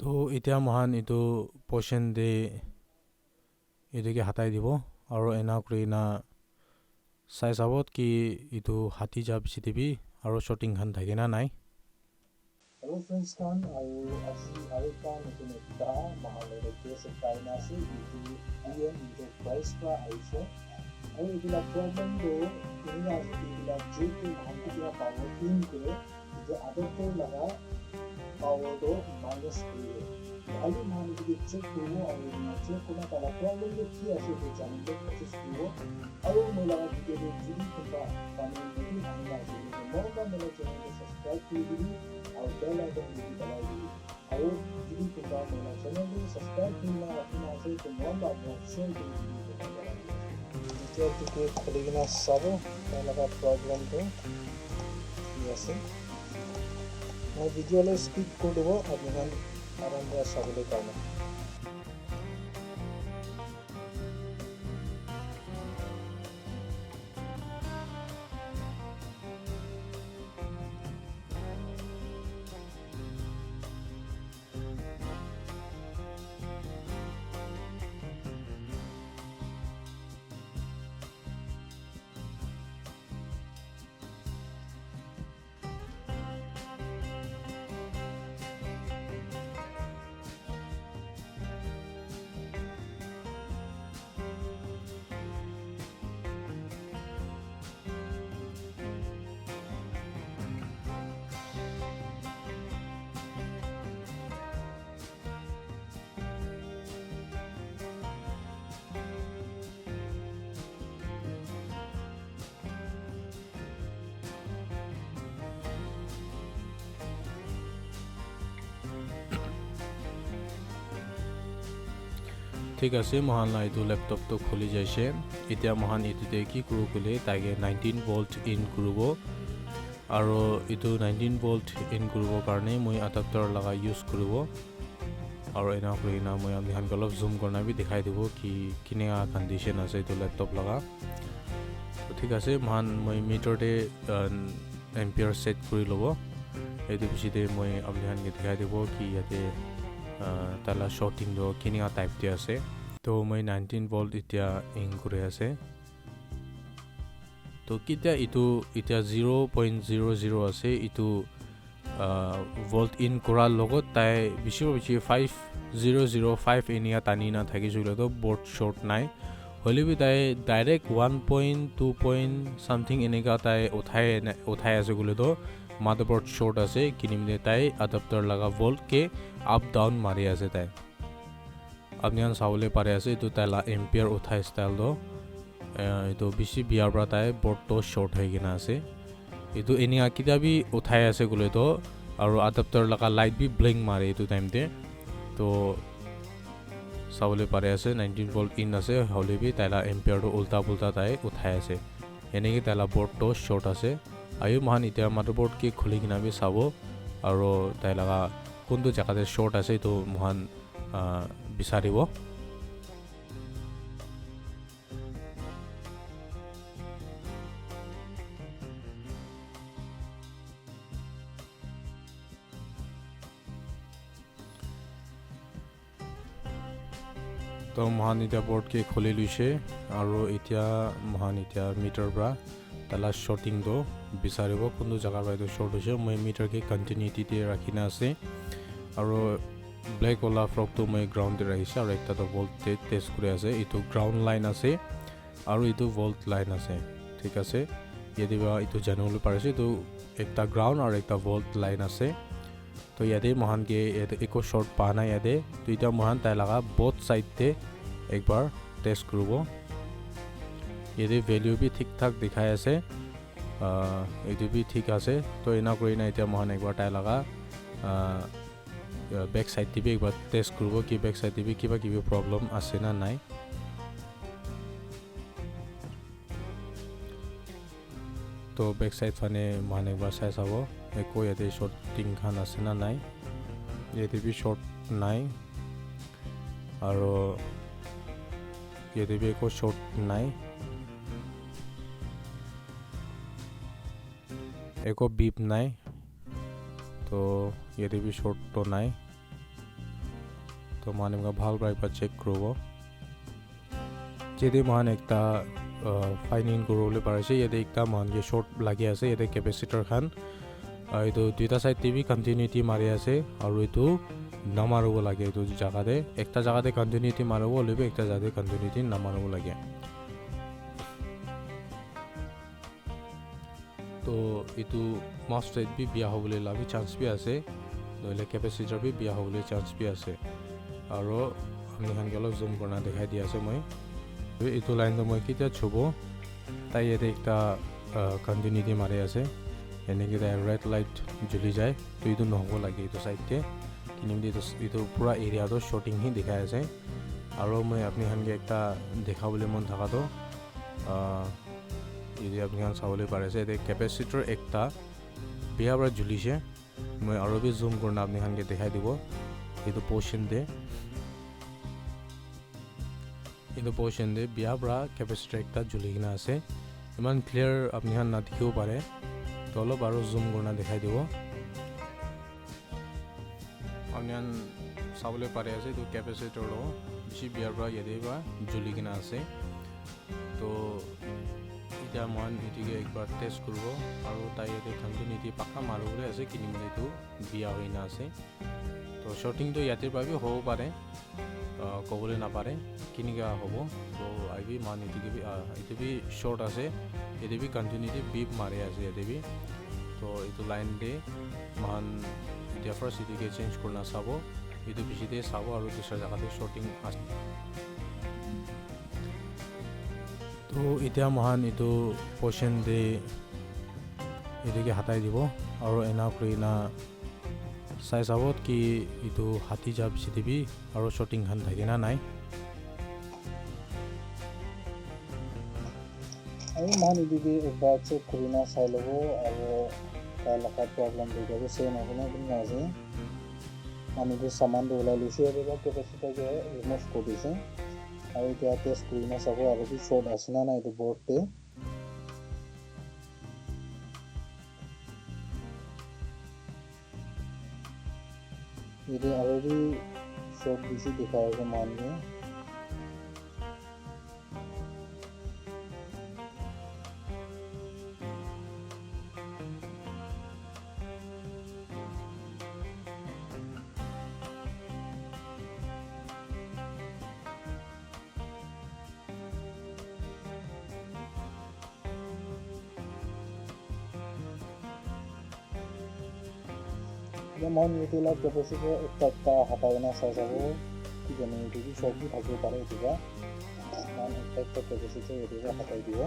তো এতিয়া মহান এইটো পোৰ্শন দে এদিকে হাতাই দিব আৰু এনা কৰি না চাই চাবত কি এইটো হাতি যাব চিটিবি আৰু শ্বটিং খান থাকে না নাই। Hello friends kan asi arikan nitun ekta mahalore case ekta ina ase itu DM enterprise pa aise aru itula problem do ini ase itula jeki mahanti kira power in kore je adapter laga power do minus kore ali man jodi check korbo aru check kona tala problem do ki ase to janile process korbo aru mola video do jodi kunta pani jodi anga ase mola mola channel ko subscribe kori और bell icon भी दबाई दी और यदि कुछ मेरा channel भी subscribe करना रखना है तो मोबाइल पर शेयर कीजिए नीचे टिके खुलेगा सब लगा प्रॉब्लम तो ऐसे मैं वीडियो ले स्पीड कर देबो अब हम आराम से सब ले करना ঠিক আছে মহান এইটো ল্যাপটপটো খুলি যাইছে এতিয়া মহান ইটোতে কি কৰো কলে তাকে 19 ভোল্ট ইন কৰিব আৰু ইটো 19 ভোল্ট ইন কৰিব কাৰণে মই এডাপ্টাৰ লগা ইউজ কৰিব আৰু এনা কৰি না মই আমি অলপ জুম কৰনা বি দেখাই দিব কি কিনেকা কন্ডিশন আছে ইটো ল্যাপটপ লগা ঠিক আছে মহান মই মিটাৰতে এম্পিয়াৰ সেট কৰি লব এইটো পিছতে মই আপোনাক দেখাই দিব কি ইয়াতে তালা শৰ্টিং do কিনিয়া টাইপ দি আছে তো মই 19 ভোল্ট এতিয়া ইন কৰি আছে তো কিটা ইটো এতিয়া 0.00 আছে ইটো ভোল্ট ইন কৰাৰ লগত তাই বেছি 5005 এনিয়া টানি না থাকি জুলে তো বোৰ্ড শৰ্ট নাই হলে বি তাই ডাইৰেক্ট 1.2 সামথিং এনেকা তাই উঠাই আছে গুলে তো motherboard short আছে কিনিমনে তাই adapter লাগা volt কে up down মারি আছে তাই আপনি আন সাউলে পারে আছে তো তাইলা ampere উঠাই স্টাইল দো তো বেশি বিয়ার পৰা তাই board তো short হৈ গিনা আছে এটো এনি আকিটা বি উঠাই আছে গুলে তো আৰু adapter লাগা লাইট বি blink মারে এটো টাইম তে তো সাউলে পারে আছে 19 volt in আছে হলে বি তাইলা ampere তো উল্টা পুল্টা তাই উঠাই আছে এনেকি তাইলা board তো short আছে আয়ু মহান ইতিয়া মাদারবোর্ড কি খুলি কিনা বি চাব আৰু তাই লাগা কোনটো জায়গাতে শৰ্ট আছে তো মহান বিচাৰিব তো মহান ইতিয়া বোৰ্ড কি খুলি লইছে আৰু ইতিয়া মহান ইতিয়া মিটাৰ পৰা তালা শৰ্টিং দো বিচাৰিব কোনটো জায়গাৰ বাইতো শৰ্ট হৈছে মই মিটাৰ কে কন্টিনিউটি তে ৰাখিনা আছে আৰু ব্ল্যাক ওলা ফ্ৰক তো মই গ্ৰাউন্ড ৰাখিছে আৰু একটা তো ভোল্ট টেষ্ট কৰি আছে ইটো গ্ৰাউন্ড লাইন আছে আৰু ইটো ভোল্ট লাইন আছে ঠিক আছে ইয়াতে বা ইটো জানিবলৈ পাৰিছে তো একটা গ্ৰাউন্ড আৰু একটা ভোল্ট লাইন আছে তো ইয়াতে মহান কে একো শর্ট পা নাই ইয়াতে তো এটা মহান তাই লাগা বোথ সাইড তে একবাৰ টেষ্ট কৰিব ইয়াতে ভ্যালু বি ঠিক ঠাক দেখাই আছে এইটো বি ঠিক আছে তো এনা কৰি না এতিয়া মহান একবাৰ তাই লাগা बैक साइड টিপি একবাৰ টেষ্ট কৰিব কি बैक साइड টিপি কিবা কিবি প্ৰবলেম আছে না নাই তো बैक साइड ফানে মহান একবাৰ চাই চাব একো ইয়াতে শৰ্টিং খান আছে না নাই ইয়াতে বি শৰ্ট নাই আৰু ইয়াতে বি একো শর্ট নাই একো বিপ নাই তো ইয়াতে বি শর্ট তো নাই তো মানে ভাল পৰা একবাৰ চেক কৰিব যদি মান একটা ফাইনিং কৰিবলৈ পাৰিছে ইয়াতে একটা মানকে শৰ্ট লাগি আছে ইয়াতে কেপেচিটৰ খান এইটো দুইটা সাইড টিভি কন্টিনিউটি মাৰি আছে আৰু এইটো নামাৰিব লাগে এইটো জাগাতে একটা জাগাতে কন্টিনিউটি মাৰিব লাগিব একটা জাগাতে কন্টিনিউটি নামাৰিব লাগে তো এইটো মাষ্ট ৰেট বি বিয়া হ'বলৈ লাগি চান্স বি আছে নহলে কেপেচিটৰ বি বিয়া হ'বলৈ চান্স বি আছে আৰু আমি হানকে অলপ জুম কৰি দেখাই দি আছে মই এইটো লাইনটো মই কেতিয়া চুব তাই ইয়াতে একটা কন্টিনিউটি মাৰি আছে এনেকৈ তাই ৰেড লাইট জ্বলি যায় তো এইটো নহ'ব লাগে এইটো চাইডতে কিন্তু এইটো পুৰা এৰিয়াটো শ্বৰ্টিংহি দেখাই আছে আৰু মই আপুনি হানকে একটা দেখাবলৈ মন থকাটো এইটো আপুনি চাবলৈ পাৰিছে এতিয়া কেপেচিটৰ একটা বিয়া পৰা জ্বলিছে মই আৰু বি জুম কৰি আপুনি হানকে দেখাই দিব এইটো পৰ্চন দে বিয়া পৰা কেপেচিটৰ একটা জ্বলি কিনে আছে ইমান ক্লিয়াৰ আপুনি নাদেখিব পাৰে তো অলপ আৰু জুম কৰি দেখাই দিব আপুনি চাবলৈ পাৰে আছে এইটো কেপেচিটৰ বেছি বিয়াৰ পৰা ইয়াতে পৰা জ্বলি কিনে আছে তো এতিয়া মই এটিকে একবাৰ টেষ্ট কৰিব আৰু তাই ইয়াতে কন্টিনিউটি পাক্কা মাৰিবলৈ আছে কিন্তু এইটো বিয়া হৈ না আছে তো শ্বৰ্টিংটো ইয়াতে পৰা হ'ব পাৰে ক'বলৈ নাপাৰে কেনেকুৱা হ'ব তো আইবি মান এইটো বি শ্বৰ্ট আছে এইটো বি কন্টিনিউটি বিপ মাৰি আছে ইয়াতে বি তো এইটো লাইন দে মান এতিয়া ফাৰ্ষ্ট এইটোকে চেঞ্জ কৰি নাচাব এইটো বেছিতে চাব আৰু দুসৰা জাগাতে শ্বৰ্টিং আছে তো এতিয়া মহান এইটো পৰ্চন দে এইটোকে হাতাই দিব আৰু এনা কৰি না চাই চাব কি এইটো হাতি যাব চিটিবি আৰু শ্বৰ্টিং খান থাকে না নাই আৰু মান এইটোকে একবাৰ চেক কৰি না চাই ল'ব আৰু তাৰ লগাত প্ৰব্লেম হৈ যাব চেম হ'ব না কিন্তু আছে মানুহটো সামানটো ওলাই লৈছে আৰু কেপেচিটাৰকে ৰিমুভ কৰি দিছে আৰু এতিয়া টেষ্ট কৰি না চাব আৰু কি শ্বৰ্ট আছে না নাই এইটো বৰ্ডতে এইটো অলৰেডি শ্বৰ্ট বেছি দেখাই আছে মানুহে মই এইটো লাইক কেপেচিটৰ একটা হাতাই কিনে চাই চাব কিজানি এইটো কি শ্বৰ্ট বি থাকিব পাৰে এইটোবা মান একটা কেপেচিটৰ এইটোকে হাতাই দিব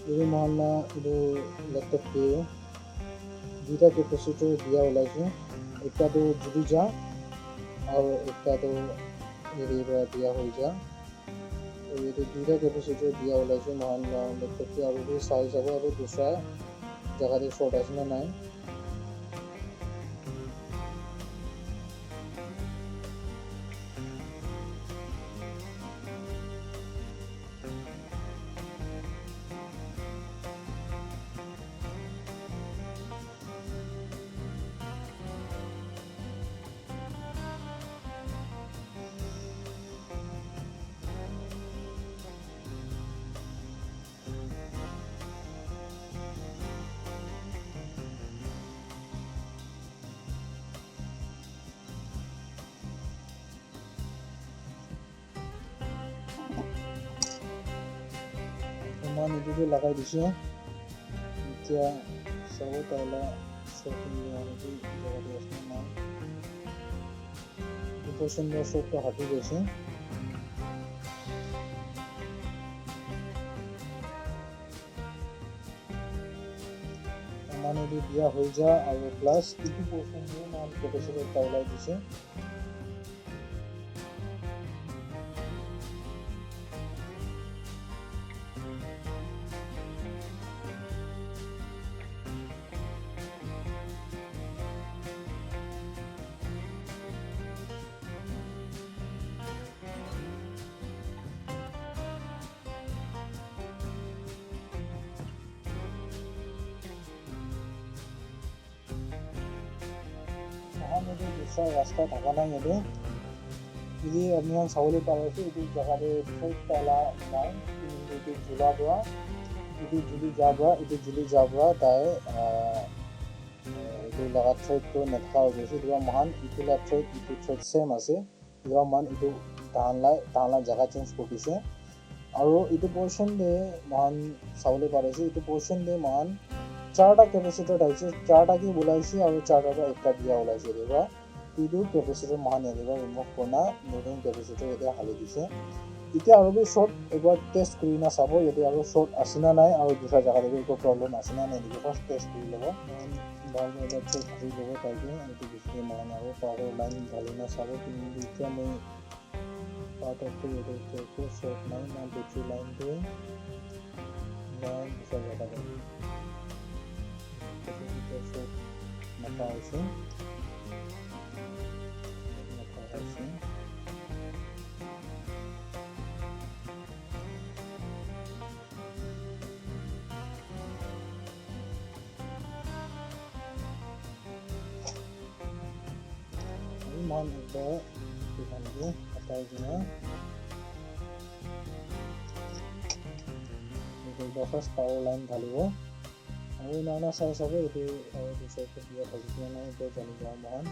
ये मोहल्ला इधर लैपटॉप के दुटा कैपेसिटर दिया ओलाइছে একটা তো জুড়ি যা और একটা তো এরিবা দিয়া হৈ যা এই দুটা कैपेसिटर दिया ओलाइছে मोहल्ला लैपटॉप के और भी साइज যাব और दूसरा जगह दे शॉर्ट আছে না নাই मान इधर लगाई दिसे এতিয়া सब ताला शॉपिंग वाली जगह दे असना मान पोर्शन में शॉप तो हटी गई मान इधर दिया हो जा और प्लस इधर पोर्शन में मान कैपेसिटर ताला दिसे मुझे दूसरा रास्ता थाका ना ये इधे अपनी सावले पारे से इधे जगह दे फुट ताला नाय इधे जुला इधे जुली जाबरा ताए इधे लगा ट्रेड तो नटका हो जैसे इधर महान इधर ट्रेड सेम आसे इधर मान इधर ताला जगह चेंज कोटी से और इधर पोर्शन दे महान सावले पारे से इधर पोर्शन दे महान चारटा कैपेसिटर आइছে चारटा की बुलाइছে और चारटा का एकटा दिया ओलाइছে देबा इदु कैपेसिटर महान देबा रिमूव करना नोटिंग कैपेसिटर एटा हाली दिसे इতিয়া और भी शॉर्ट एक बार टेस्ट करिना साबो यदि और शॉर्ट आसिना नाय और दूसरा जगह देबे को प्रॉब्लम आसिना नाय देखो फर्स्ट टेस्ट करि लेबो बाल में एटा चेक करि लेबो ताकि एटि डिस्प्ले महान और पावर लाइन डालिना साबो कि इতিয়া में पार्ट ऑफ द एटा चेक को शॉर्ट लाइन और बैटरी लाइन पे ना दूसरा जगह देबे maka isi ini mohon ada di sini atau gini ini bahas power line dhalibo और नाना साइज है ये और दूसरे को दिया था ना तो जानी जा महान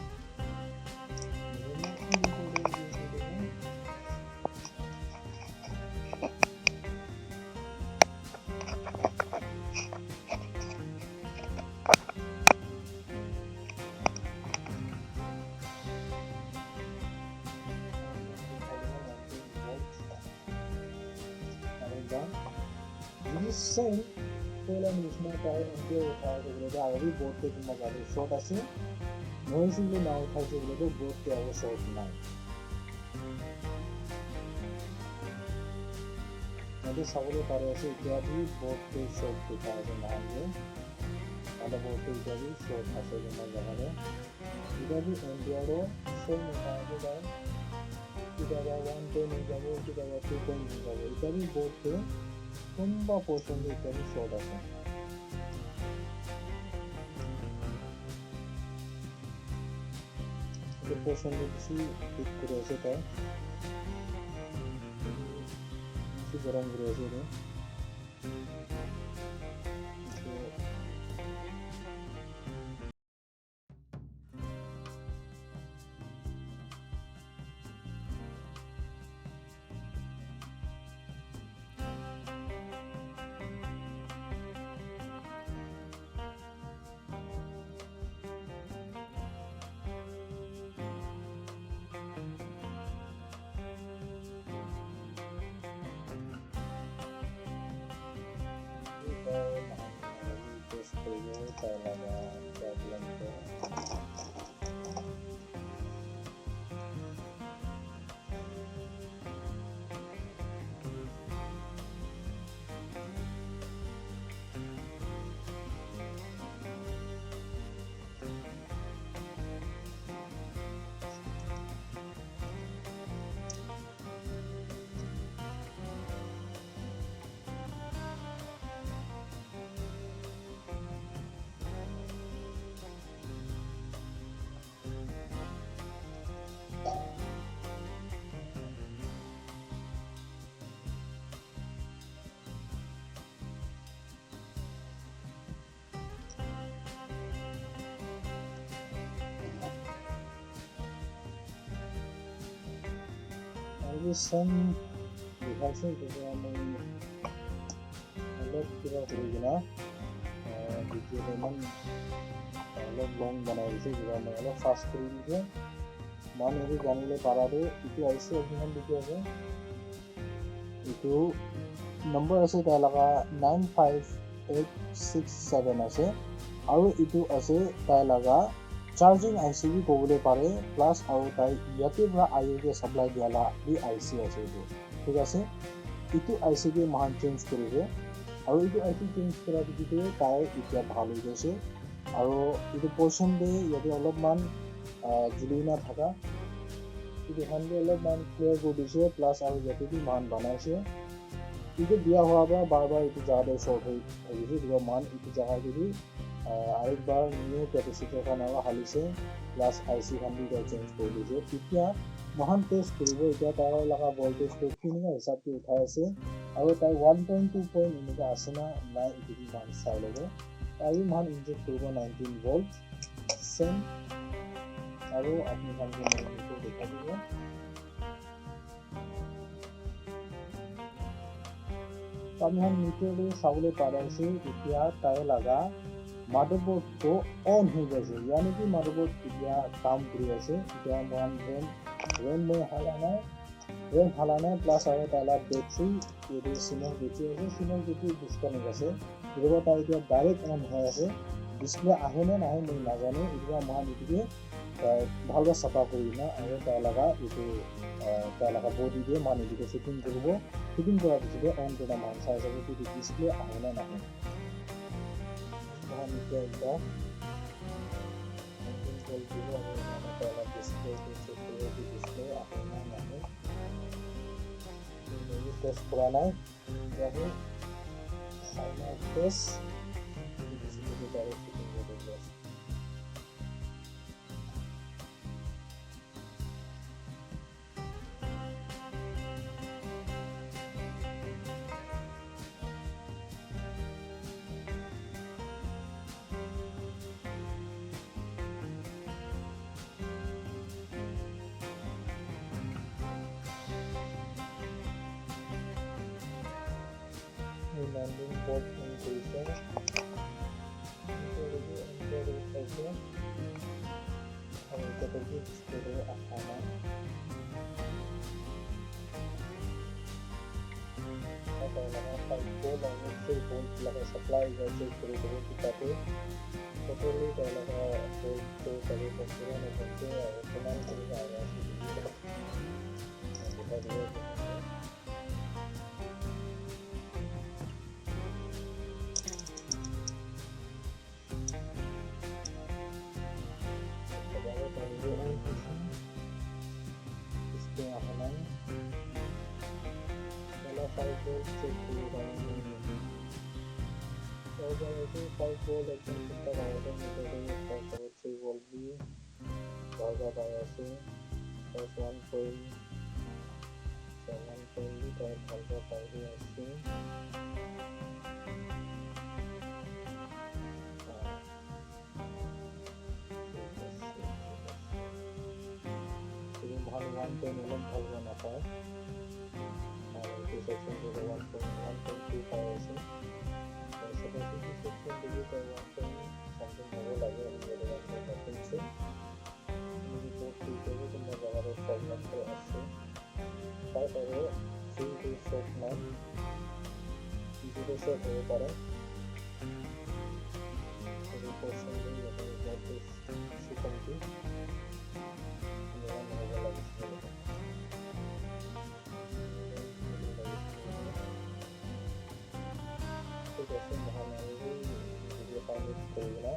सेम पहला न्यूज़ में काय एनके उठाया तो बोले आगे बोर्ड पे तुम मजा ले शॉट ऐसे नॉइस भी ना उठाए तो बोले बोर्ड पे आगे शॉट ना अभी सावले पारे ऐसे इत्यादि बोर्ड पे शॉट दिखाया है मान लो वाला बोर्ड पे इत्यादि शॉट ऐसे जमा जगह है इत्यादि एनडीआरओ सेम उठाया तो इत्यादि 1 पे नहीं जाओ इत्यादि 2 पे नहीं जाओ इत्यादि बोर्ड पे ತುಂಬಾ ಪೋರ್ಷನ್ ಇತ್ಯಾದಿ ಶೋಡ್ আছে এই পোর্শন বেশি ঠিক করে আছে তাই বেশি গরম করে আছে রে তাই লাগা প্রবলেমটো Some devices juga alot kira kira gina video teman alot long banai ise juga alot fast kiri ise man ini janile parade itu ise option dikhe ase itu number ase talaga 95867 ase aru itu ase talaga charging IC भी कोबले पारे plus आउ ताई याते बरा आयो के supply दियाला भी IC আছে ಇದು ঠিক আছে ইটো IC কে মান চেঞ্জ কৰিছে আৰু ইটো IC চেঞ্জ কৰা দিতে তাই এতিয়া ভাল হৈ গৈছে আৰু ইটো পৰ্চন দে ইয়াতে অলপমান জুলি না থাকা ইটো হানলে অলপমান ক্লিয়াৰ কৰি দিছে প্লাস আৰু ইয়াতে भी মান বনাইছে ইটো দিয়া হোৱা বাৰ বাৰ ইটো জাগাতে শৰ্ট হৈ গৈছে দিবা মান ইটো জাগা দি एक बार न्यू कैपेसिटर का नाम हालिसे प्लस आईसी खान भी चेंज कर दिसे इतना महान टेस्ट करिबो इतना तार लगा वोल्टेज तो किनिगा हिसाब के उठाय আছে আৰু তাই 1.2 পইণ্ট এনেকা আছে না নাই ইটো মান চাই লগে আৰু মান ইনজেক্ট কৰিব 19 ভোল্ট সেম আৰু আপনি খানকে মনিটৰ দেখা দিব আমি হান মিটাৰে চাবলৈ পাৰাছে এতিয়া তাই লাগা motherboard to on हो गए यानी कि motherboard क्या काम कर আছে क्या मान RAM में हालाना प्लस आवे ताला बैटरी ये सिंगल बैटरी আছে सिंगल बैटरी डिस्कनेक्ट আছে এবাৰ তাই এতিয়া ডাইৰেক্ট অন হৈ আছে ডিসপ্লে আহে না নাই মই নাজানো এবাৰ মান ইটোকে ভালকৈ সাফা কৰি না আৰু তাই লাগা ইটো তাই লাগা বডি দিয়ে মান ইটোকে সেটিং কৰিব সেটিং কৰাৰ পিছতে অন কৰা মান চাই যাব কি ডিসপ্লে আহে না নাহে हम क्या मल्टीपल जीरो और पहला डिस्प्ले डिस्प्ले आना नहीं तो ये टेस्ट पुराना है यही साइना टेस्ट डिस्प्ले के डायरेक्ट फिटिंग हो गई है landing port increaser और कैटेगरी डिस्प्ले आना लगा 5 वोल्ट और 3 वोल्ट लगा सप्लाई वोल्टेज पूरे दिखाते टोटली लगा वोल्ट तो सभी पूरा नहीं करते और कमाल करेगा आवाज दिखा दिया volt check करेगा तो जैसे 5 वोल्ट एकदम कितना आएगा मीटर में 5.3 वोल्ट भी भागा पाया से प्लस 1.7 भी टाइप भागा पाएगा ऐसे ये भाग 1.11 भागा ना पाए section to the 1.25 also. So section to the 1. Something more like the 1.5. We go to the other problem to us. But I see the short man. This is the short over. portion de yato voltage issue khamti yahan hobo lagisile ঠিক আছে মহামাৰী video' count কৰি কিনে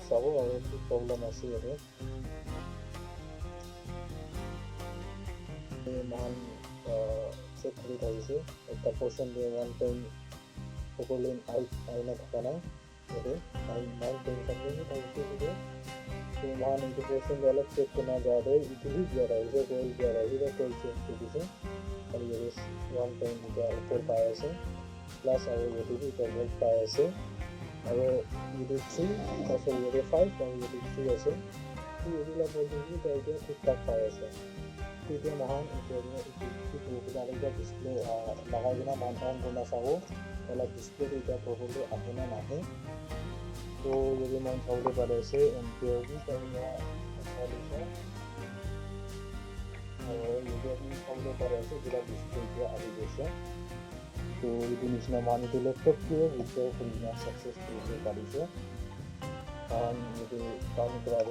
চাব আৰু কি problem আছে ইয়াতে মহান চেক কৰি থাকিছে এটা পৰ্চন দিয়ে 1 সকলো আইনা থকা নাই ইয়াতে 9.something থাকিছে ভিডিঅ' তো মহান এইটো পৰ্চন অলপ চেক কৰা যাওঁতে ইটো দিয়া আহিছে কইল দিয়া আহিছে কইল চেঞ্জ কৰি দিছে আৰু ইয়াতে 1.4 পাই আছে প্লাছ আৰু ইয়াতে 12 পাই আছে আৰু ইয়াতে 3 তাৰপিছত ইয়াতে 5 আৰু ইয়াতে 3 আছে তো এইবিলাক ভোল্টেজ এতিয়া ঠিক ঠাক পাই আছে তেতিয়া মহান এইটো ডিছপ্লে লগাই কিনে মান অন কৰি চাব অলপ ডিছপ্লেটো এতিয়া প্ৰব্লেমটো আহে নে নাহে তো যদি মান চাবলৈ পাৰে আছে এম্পিয়াৰ বি তাৰপৰা আৰু যদি আপুনি চাবলৈ পাৰে আছে এইবিলাক ডিছপ্লে এতিয়া আহি গৈছে তো এইটো নিচিনা মান এইটো লেপটপটোৱে ৰিপেয়াৰ কৰি কিনে ছাকচেছ কৰিব পাৰিছে কাৰণ এইটো কাম কৰাব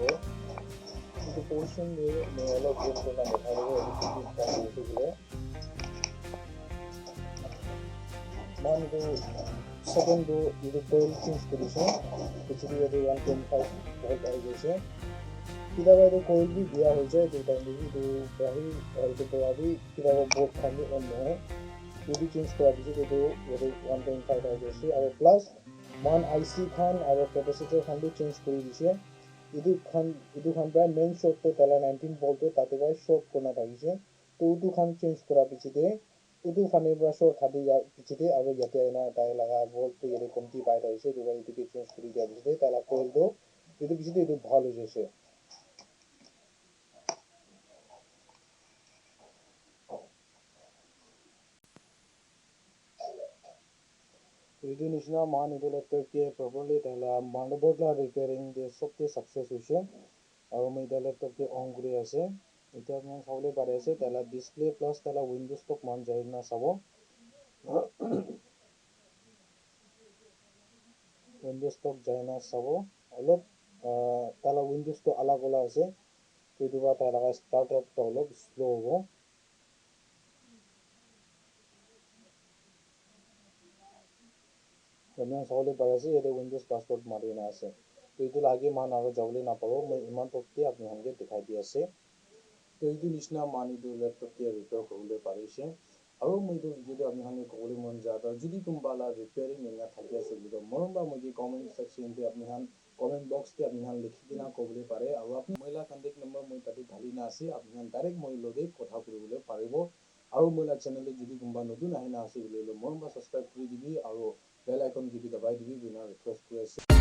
itu portion de मैं अलग ग्रुप को ना दिखा रहा हूँ इसकी काम होती है मान दो सेकंड दो ये कोयल चेंज करिए कुछ भी ये 1.5 वोल्ट आ जैसे किधर वाले कोयल भी दिया हो जाए तो टाइम भी तो वही और तो अभी किधर वो बोर्ड खाली ऑन है ये भी चेंज करा दीजिए तो ये 1.5 आ जैसे और प्लस मान आईसी खान और कैपेसिटर खान भी चेंज कर दीजिए इदु खान प्राय मेन शॉट तो तला 19 वोल्ट तो ताते बाय शॉट कोना थाकिसे तो इदु खान चेंज करा पिछिते इदु खाने बरा शॉट थादि या पिछिते आरो याते आइना ताय लगा वोल्ट तो येरे कमति पाइ थाकिसे तो बाय इदु के चेंज करि दिया पिछिते तला कोइल तो इदु पिछिते इदु ভাল হৈ গৈছে इदु निशिना मान इदु लैपटॉप के प्रॉपर्ली तला मदरबोर्ड ला रिपेयरिंग दे सबते सक्सेस হৈছে আৰু মই এটা ল্যাপটপকে অন কৰি আছে এটা মই চাবলৈ পাৰে আছে তালা ডিসপ্লে প্লাস তালা উইন্ডোজ টক মান যায় না চাব উইন্ডোজ টক যায় না চাব অলপ তালা উইন্ডোজ তো আলাগ ওলা আছে তো এইটো বা তালা স্টার্ট আপ তো অলপ স্লো হ'ব আমি চাবলৈ পাৰে আছে এটা উইন্ডোজ পাসওয়াৰ্ড মাৰি না আছে তো এইটো লাগি মান আৰু যাবলৈ নাপাব মই ইমান টককে আপোনালোকে দেখাই দি আছে তো এইটো নিচিনা মান এইটো ল্যাপটপকে ৰিপেয়াৰ কৰিবলৈ পাৰিছে আৰু মই এইটো ভিডিঅ'টো আপোনালোকে ক'বলৈ মন যায় যদি কোনোবালা ৰিপেয়াৰিং মেনা থাকি আছে বুলি মৰমবা মই কমেন্ট সেকশনতে আপোনালোকে কমেন্ট বক্সতে আপোনালোকে লিখি কিনা ক'বলৈ পাৰে আৰু আপুনি মহিলা কন্টাক্ট নম্বৰ মই তাতে ঢালি না আছে আপোনালোকে ডাইৰেক্ট মই লগে কথা কৰিবলৈ পাৰিব আৰু মহিলা চেনেলটো যদি কোনোবা নতুন আহি না আছে বুলি মৰমবা সাবস্ক্ৰাইব কৰি দিবি আৰু বেল আইকন যদি দবাই দিবি বিনা ৰিকুৱেষ্ট কৰি আছে